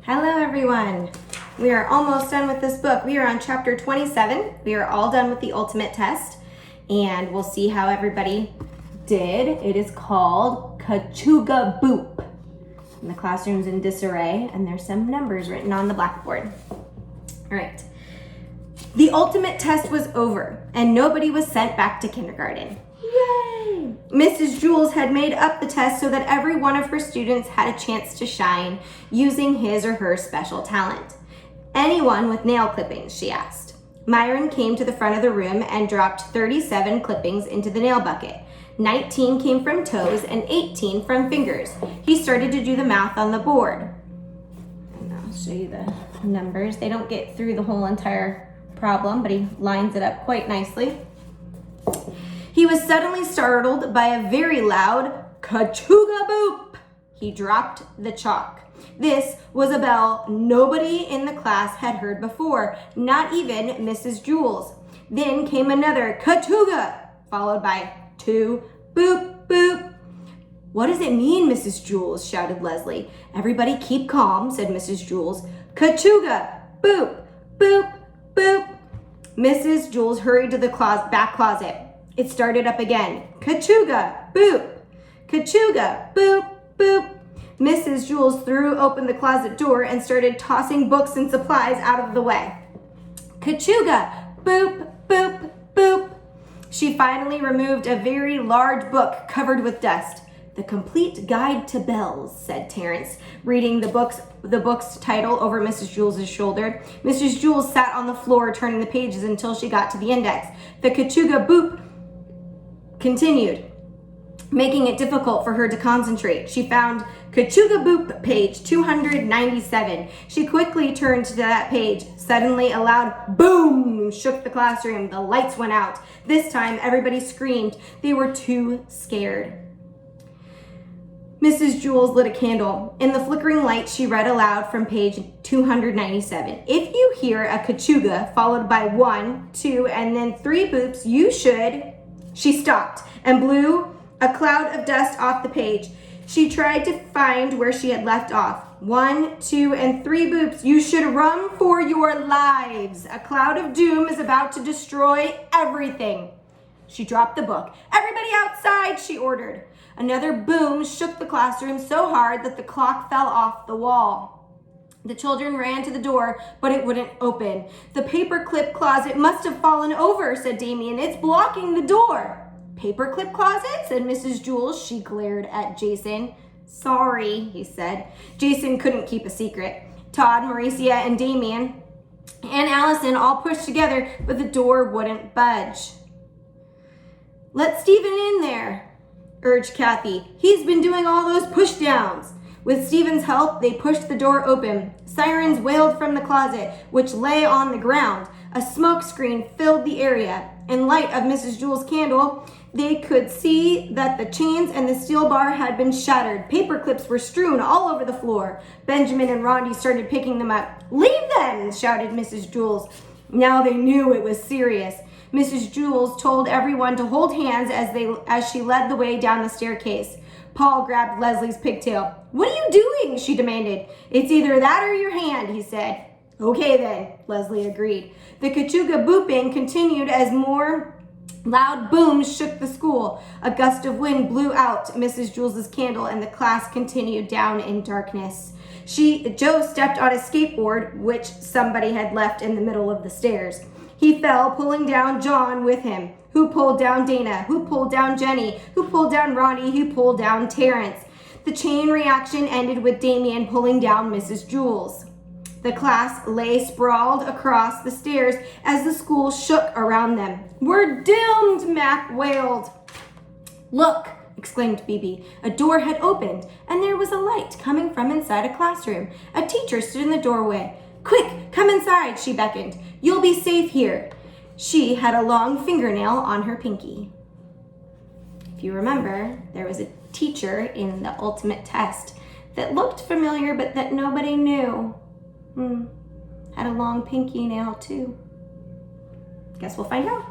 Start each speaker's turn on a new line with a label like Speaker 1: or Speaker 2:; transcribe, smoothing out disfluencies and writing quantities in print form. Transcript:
Speaker 1: Hello everyone. We are almost done with this book. We are on chapter 27. We are all done with the ultimate test and we'll see how everybody did. It is called Kachuga Boop. And the classroom's in disarray and there's some numbers written on the blackboard. All right. The ultimate test was over and nobody was sent back to kindergarten. Yay! Mrs. Jules had made up the test so that every one of her students had a chance to shine using his or her special talent. Anyone with nail clippings, she asked. Myron came to the front of the room and dropped 37 clippings into the nail bucket. 19 came from toes and 18 from fingers. He started to do the math on the board. And I'll show you the numbers. They don't get through the whole entire problem, but he lines it up quite nicely. He was suddenly startled by a very loud Kachuga Boop. He dropped the chalk. This was a bell nobody in the class had heard before, not even Mrs. Jules. Then came another Kachuga, followed by 2 boop boop. What does it mean, Mrs. Jules? Shouted Leslie. Everybody keep calm, said Mrs. Jules. Kachuga, boop, boop, boop. Mrs. Jules hurried to the back closet. It started up again. Kachuga, boop. Kachuga, boop, boop. Mrs. Jules threw open the closet door and started tossing books and supplies out of the way. Kachuga, boop, boop, boop. She finally removed a very large book covered with dust. The Complete Guide to Bells, said Terrence, reading the book's title over Mrs. Jules' shoulder. Mrs. Jules sat on the floor turning the pages until she got to the index. The Kachuga Boop continued, making it difficult for her to concentrate. She found Kachuga Boop page 297. She quickly turned to that page. Suddenly a loud boom shook the classroom. The lights went out. This time everybody screamed. They were too scared. Mrs. Jules lit a candle. In the flickering light, she read aloud from page 297. If you hear a Kachuga followed by 1, 2, and then 3 boops, you should... She stopped and blew a cloud of dust off the page. She tried to find where she had left off. 1, 2, and 3 boops. You should run for your lives. A cloud of doom is about to destroy everything. She dropped the book. Everybody outside, she ordered. Another boom shook the classroom so hard that the clock fell off the wall. The children ran to the door, but it wouldn't open. The paperclip closet must have fallen over, said Damien. It's blocking the door. Paperclip closet, said Mrs. Jules. She glared at Jason. Sorry, he said. Jason couldn't keep a secret. Todd, Mauricia, and Damien and Allison all pushed together, but the door wouldn't budge. Let Stephen in there, urged Kathy. He's been doing all those push-downs. With Stephen's help, they pushed the door open. Sirens wailed from the closet, which lay on the ground. A smoke screen filled the area. In light of Mrs. Jules' candle, they could see that the chains and the steel bar had been shattered. Paper clips were strewn all over the floor. Benjamin and Rondi started picking them up. Leave them, shouted Mrs. Jules. Now they knew it was serious. Mrs. Jules told everyone to hold hands as she led the way down the staircase. Paul grabbed Leslie's pigtail. What are you doing? She demanded. It's either that or your hand, he said. Okay then, Leslie agreed. The Kachuga booping continued as more loud booms shook the school. A gust of wind blew out Mrs. Jules' candle and the class continued down in darkness. Joe stepped on a skateboard, which somebody had left in the middle of the stairs. He fell, pulling down John with him, who pulled down Dana, who pulled down Jenny, who pulled down Ronnie, who pulled down Terrence. The chain reaction ended with Damien pulling down Mrs. Jules. The class lay sprawled across the stairs as the school shook around them. We're doomed, Mac wailed. Look, exclaimed Phoebe. A door had opened, and there was a light coming from inside a classroom. A teacher stood in the doorway. Quick, come inside, she beckoned. You'll be safe here. She had a long fingernail on her pinky. If you remember, there was a teacher in the ultimate test that looked familiar but that nobody knew. Had a long pinky nail too. Guess we'll find out.